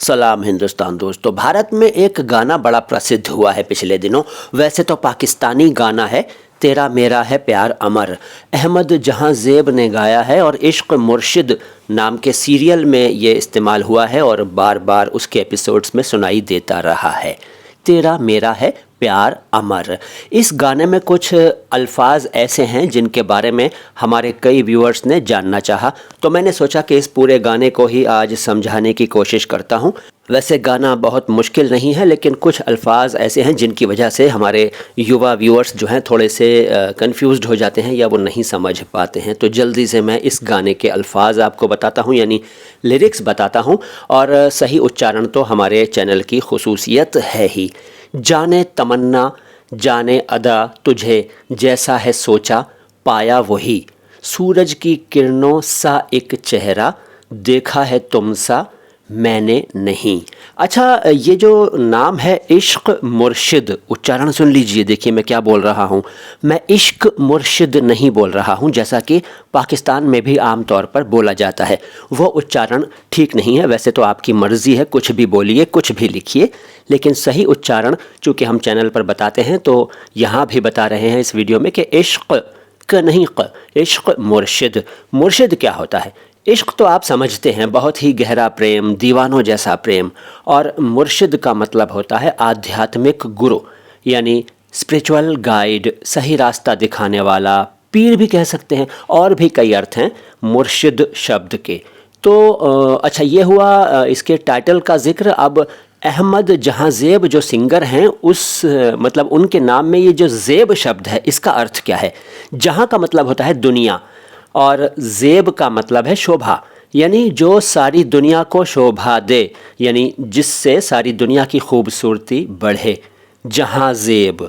सलाम हिंदुस्तान दोस्तों। भारत में एक गाना बड़ा प्रसिद्ध हुआ है पिछले दिनों। वैसे तो पाकिस्तानी गाना है, तेरा मेरा है प्यार अमर। अहमद जहां ज़ेब ने गाया है और इश्क मुर्शिद नाम के सीरियल में ये इस्तेमाल हुआ है और बार बार उसके एपिसोड्स में सुनाई देता रहा है। तेरा मेरा है प्यार अमर। इस गाने में कुछ अल्फाज ऐसे हैं जिनके बारे में हमारे कई व्यूअर्स ने जानना चाहा, तो मैंने सोचा कि इस पूरे गाने को ही आज समझाने की कोशिश करता हूँ। वैसे गाना बहुत मुश्किल नहीं है, लेकिन कुछ अल्फाज ऐसे हैं जिनकी वजह से हमारे युवा व्यूअर्स जो हैं थोड़े से कंफ्यूज्ड हो जाते हैं या वो नहीं समझ पाते हैं। तो जल्दी से मैं इस गाने के अल्फाज आपको बताता हूँ, यानी लिरिक्स बताता हूँ, और सही उच्चारण तो हमारे चैनल की खुसूसियत है ही। जाने तमन्ना जाने अदा, तुझे जैसा है सोचा पाया वही। सूरज की किरणों सा एक चेहरा, देखा है तुम सा मैंने नहीं। अच्छा, ये जो नाम है इश्क मुर्शिद, उच्चारण सुन लीजिए। देखिए मैं क्या बोल रहा हूँ, मैं इश्क मुर्शिद नहीं बोल रहा हूँ जैसा कि पाकिस्तान में भी आम तौर पर बोला जाता है। वो उच्चारण ठीक नहीं है। वैसे तो आपकी मर्ज़ी है, कुछ भी बोलिए कुछ भी लिखिए, लेकिन सही उच्चारण चूँकि हम चैनल पर बताते हैं तो यहाँ भी बता रहे हैं इस वीडियो में कि इश्क नहीं क, इश्क मुर्शिद। मुर्शिद क्या होता है? इश्क तो आप समझते हैं, बहुत ही गहरा प्रेम, दीवानों जैसा प्रेम। और मुर्शिद का मतलब होता है आध्यात्मिक गुरु, यानी स्पिरिचुअल गाइड, सही रास्ता दिखाने वाला, पीर भी कह सकते हैं। और भी कई अर्थ हैं मुर्शिद शब्द के। तो अच्छा, ये हुआ इसके टाइटल का जिक्र। अब अहमद जहां ज़ेब जो सिंगर हैं उस मतलब उनके नाम में ये जो ज़ेब शब्द है, इसका अर्थ क्या है? जहां का मतलब होता है दुनिया, और ज़ेब का मतलब है शोभा, यानी जो सारी दुनिया को शोभा दे, यानी जिससे सारी दुनिया की खूबसूरती बढ़े। जहां ज़ेब,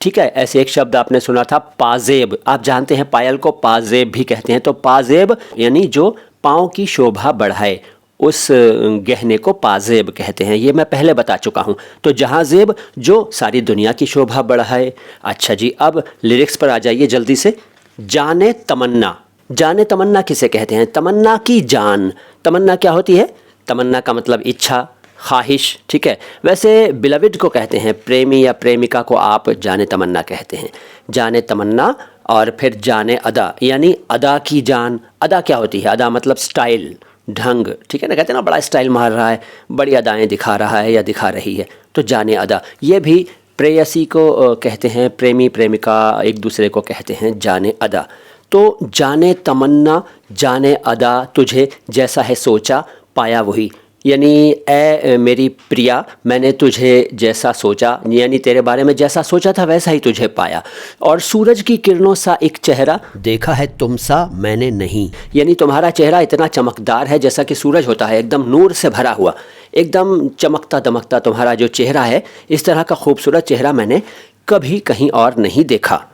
ठीक है। ऐसे एक शब्द आपने सुना था पाजेब, आप जानते हैं पायल को पाजेब भी कहते हैं। तो पाजेब यानी जो पाँव की शोभा बढ़ाए, उस गहने को पाजेब कहते हैं। ये मैं पहले बता चुका हूँ। तो जहाँ ज़ेब जो सारी दुनिया की शोभा बढ़ाए। अच्छा जी, अब लिरिक्स पर आ जाइए जल्दी से। जाने तमन्ना, जाने तमन्ना किसे कहते हैं? तमन्ना की जान। तमन्ना क्या होती है? तमन्ना का मतलब इच्छा, ख्वाहिश, ठीक है। वैसे बिलविड को कहते हैं, प्रेमी या प्रेमिका को आप जाने तमन्ना कहते हैं। जाने तमन्ना, और फिर जाने अदा, यानी अदा की जान। अदा क्या होती है? अदा मतलब स्टाइल, ढंग, ठीक है ना। कहते हैं ना बड़ा स्टाइल मार रहा है, बड़ी अदाएँ दिखा रहा है या दिखा रही है। तो जाने अदा, ये भी प्रेयसी को कहते हैं, प्रेमी प्रेमिका एक दूसरे को कहते हैं जाने अदा। तो जाने तमन्ना जाने अदा, तुझे जैसा है सोचा पाया वही, यानी ए मेरी प्रिया, मैंने तुझे जैसा सोचा, यानी तेरे बारे में जैसा सोचा था वैसा ही तुझे पाया। और सूरज की किरणों सा एक चेहरा, देखा है तुम सा मैंने नहीं, यानी तुम्हारा चेहरा इतना चमकदार है जैसा कि सूरज होता है, एकदम नूर से भरा हुआ, एकदम चमकता दमकता तुम्हारा जो चेहरा है, इस तरह का खूबसूरत चेहरा मैंने कभी कहीं और नहीं देखा।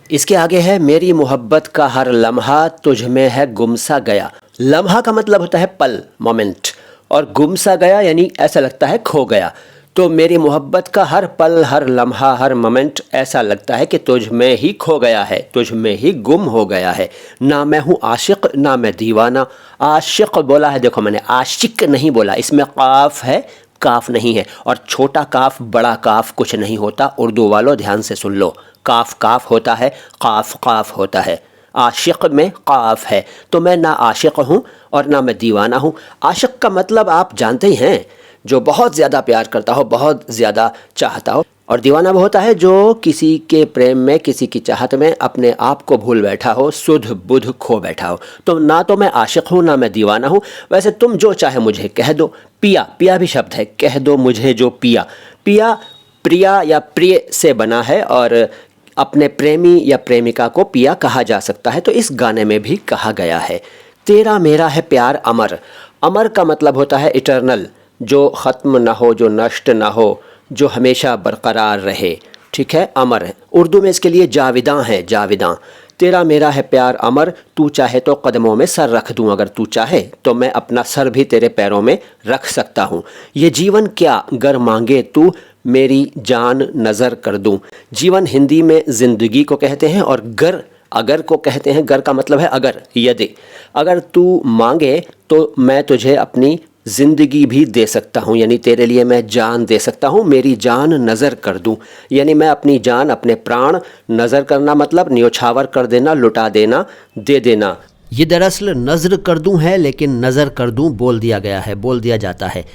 इसके आगे है मेरी मोहब्बत का हर लम्हा तुझ में है गुमसा गया। लम्हा का मतलब होता है पल, मोमेंट, और गुमसा गया यानी ऐसा लगता है खो गया। तो मेरी मोहब्बत का हर पल, हर लम्हा, हर मोमेंट ऐसा लगता है कि तुझ में ही खो गया है, तुझ में ही गुम हो गया है। ना मैं हूँ आशिक ना मैं दीवाना। आशिक बोला है, देखो मैंने आशिक नहीं बोला, इसमें काफ है, काफ नहीं है। और छोटा काफ बड़ा काफ कुछ नहीं होता, उर्दू वालों ध्यान से सुन लो। काफ काफ होता है, काफ काफ होता है। आशिक में काफ है। तो मैं ना आशिक हूँ और ना मैं दीवाना हूँ। आशिक का मतलब आप जानते ही हैं, जो बहुत ज़्यादा प्यार करता हो, बहुत ज़्यादा चाहता हो। और दीवाना वो होता है जो किसी के प्रेम में, किसी की चाहत में अपने आप को भूल बैठा हो, सुध बुध खो बैठा हो। तो ना तो मैं आशिक हूँ ना मैं दीवाना हूँ। वैसे तुम जो चाहे मुझे कह दो। पिया, पिया भी शब्द है, कह दो मुझे जो पिया। पिया प्रिया या प्रिय से बना है, और अपने प्रेमी या प्रेमिका को पिया कहा जा सकता है। तो इस गाने में भी कहा गया है तेरा मेरा है प्यार अमर। अमर का मतलब होता है इटर्नल, जो ख़त्म ना हो, जो नष्ट ना हो, जो हमेशा बरकरार रहे, ठीक है, अमर है। उर्दू में इसके लिए जाविदां है, जाविदां। तेरा मेरा है प्यार अमर, तू चाहे तो कदमों में सर रख दूं, अगर तू चाहे तो मैं अपना सर भी तेरे पैरों में रख सकता हूँ। ये जीवन क्या गर मांगे तू, मेरी जान नज़र कर दूं। जीवन हिंदी में ज़िंदगी को कहते हैं, और गर अगर को कहते हैं। गर का मतलब है अगर, यदि, अगर तू मांगे तो मैं तुझे अपनी ज़िंदगी भी दे सकता हूँ, यानी तेरे लिए मैं जान दे सकता हूँ, मेरी जान नज़र कर दूँ, यानी मैं अपनी जान, अपने प्राण नज़र करना मतलब न्योछावर कर देना, लुटा देना, दे देना। ये दरअसल नज़र कर दूँ है, लेकिन नज़र कर दूँ बोल दिया गया है, बोल दिया जाता है।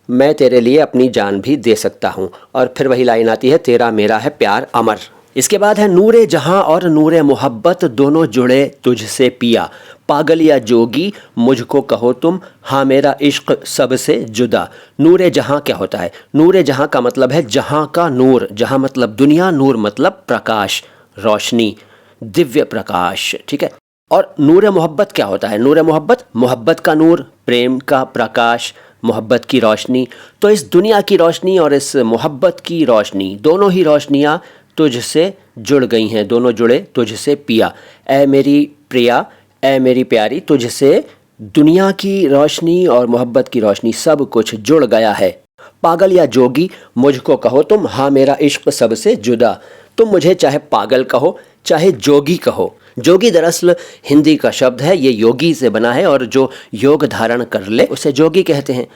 मैं तेरे लिए अपनी जान भी दे सकता हूँ। और फिर वही लाइन आती है, तेरा मेरा है प्यार अमर। इसके बाद है, नूरे जहां और नूरे मोहब्बत दोनों जुड़े तुझसे पिया, पागल या जोगी मुझको कहो तुम, हाँ मेरा इश्क सबसे जुदा। नूरे जहां क्या होता है? नूरे जहां का मतलब है जहां का नूर, जहां मतलब दुनिया, नूर मतलब प्रकाश, रोशनी, दिव्य प्रकाश, ठीक है। और नूरे मोहब्बत क्या होता है? नूरे मोहब्बत, मोहब्बत का नूर, प्रेम का प्रकाश, मोहब्बत की रोशनी। तो इस दुनिया की रोशनी और इस मोहब्बत की रोशनी, दोनों ही रोशनियाँ तुझसे जुड़ गई हैं, दोनों जुड़े तुझसे पिया। ऐ मेरी प्रिया, ऐ मेरी प्यारी, तुझसे दुनिया की रोशनी और मोहब्बत की रोशनी सब कुछ जुड़ गया है। पागल या जोगी मुझको कहो तुम, हाँ मेरा इश्क सबसे जुदा। तुम मुझे चाहे पागल कहो, चाहे जोगी कहो। जोगी दरअसल हिंदी का शब्द है, ये योगी से बना है, और जो योग धारण कर ले उसे जोगी कहते हैं।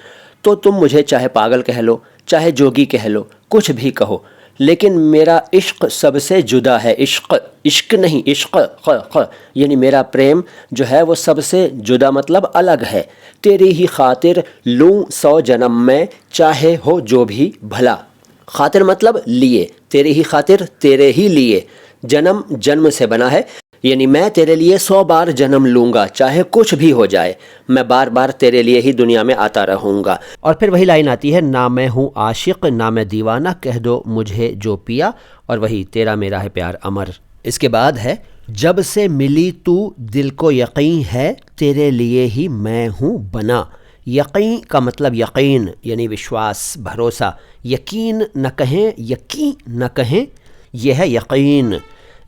तो तुम मुझे चाहे पागल कह लो, चाहे जोगी कह लो, कुछ भी कहो, लेकिन मेरा इश्क सबसे जुदा है। इश्क, इश्क नहीं, इश्क ख, यानी मेरा प्रेम जो है वो सबसे जुदा मतलब अलग है। तेरी ही खातिर लूँ 100 जन्म में, चाहे हो जो भी भला। खातिर मतलब लिए, तेरी ही खातिर, तेरे ही लिए। जन्म, जन्म से बना है, यानी मैं तेरे लिए 100 बार जन्म लूँगा, चाहे कुछ भी हो जाए, मैं बार बार तेरे लिए ही दुनिया में आता रहूँगा। और फिर वही लाइन आती है, ना मैं हूँ आशिक ना मैं दीवाना, कह दो मुझे जो पिया, और वही तेरा मेरा है प्यार अमर। इसके बाद है, जब से मिली तू दिल को यकीन है, तेरे लिए ही मैं हूँ बना। यकीन का मतलब यकीन, यानी विश्वास, भरोसा। यकीन न कहें, यकीन न कहें, यह है यकीन।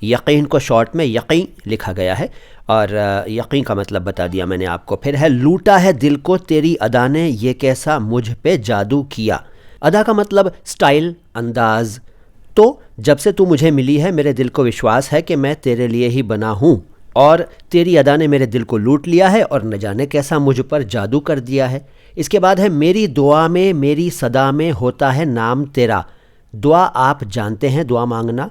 यकीन को शॉर्ट में यकीन लिखा गया है, और यकीन का मतलब बता दिया मैंने आपको। फिर है, लूटा है दिल को तेरी अदा ने, ये कैसा मुझ पे जादू किया। अदा का मतलब स्टाइल, अंदाज। तो जब से तू मुझे मिली है, मेरे दिल को विश्वास है कि मैं तेरे लिए ही बना हूँ, और तेरी अदा ने मेरे दिल को लूट लिया है, और न जाने कैसा मुझ पर जादू कर दिया है। इसके बाद है, मेरी दुआ में मेरी सदा में होता है नाम तेरा। दुआ आप जानते हैं, दुआ मांगना,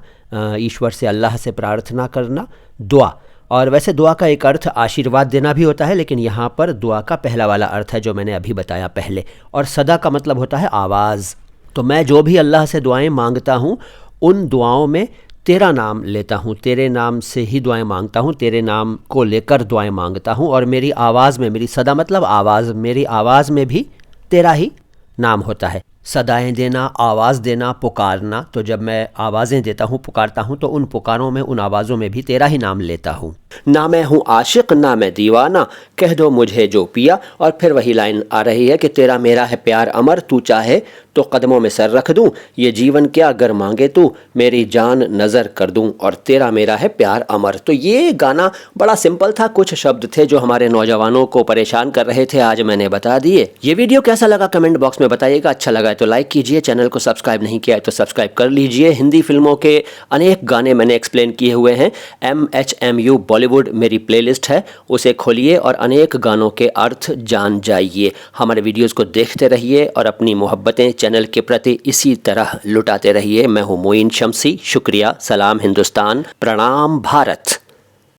ईश्वर से, अल्लाह से प्रार्थना करना, दुआ। और वैसे दुआ का एक अर्थ आशीर्वाद देना भी होता है, लेकिन यहाँ पर दुआ का पहला वाला अर्थ है जो मैंने अभी बताया पहले। और सदा का मतलब होता है आवाज़। तो मैं जो भी अल्लाह से दुआएं मांगता हूँ, उन दुआओं में तेरा नाम लेता हूँ, तेरे नाम से ही दुआएं मांगता हूँ, तेरे नाम को लेकर दुआएं मांगता हूँ। और मेरी आवाज़ में, मेरी सदा मतलब आवाज़, मेरी आवाज़ में भी तेरा ही नाम होता है। सदाएं देना, आवाज़ देना, पुकारना। तो जब मैं आवाज़ें देता हूँ, पुकारता हूँ, तो उन पुकारों में, उन आवाज़ों में भी तेरा ही नाम लेता हूँ। ना मैं हूँ आशिक ना मैं दीवाना, कह दो मुझे जो पिया। और फिर वही लाइन आ रही है कि तेरा मेरा है प्यार अमर, तू चाहे तो कदमों में सर रख दूँ, ये जीवन क्या अगर मांगे तू, मेरी जान नज़र कर दूँ, और तेरा मेरा है प्यार अमर। तो ये गाना बड़ा सिंपल था, कुछ शब्द थे जो हमारे नौजवानों को परेशान कर रहे थे, आज मैंने बता दिए। ये वीडियो कैसा लगा कमेंट बॉक्स में बताइएगा, अच्छा लगा तो लाइक कीजिए, चैनल को सब्सक्राइब नहीं किया है तो सब्सक्राइब कर लीजिए। हिंदी फिल्मों के अनेक गाने मैंने एक्सप्लेन किए हुए हैं, MHMU बॉलीवुड मेरी प्लेलिस्ट है, उसे खोलिए और अनेक गानों के अर्थ जान जाइए। हमारे वीडियोस को देखते रहिए और अपनी मोहब्बतें चैनल के प्रति इसी तरह लुटाते रहिए। मैं हूँ मोइन शम्सी, शुक्रिया, सलाम हिंदुस्तान, प्रणाम भारत।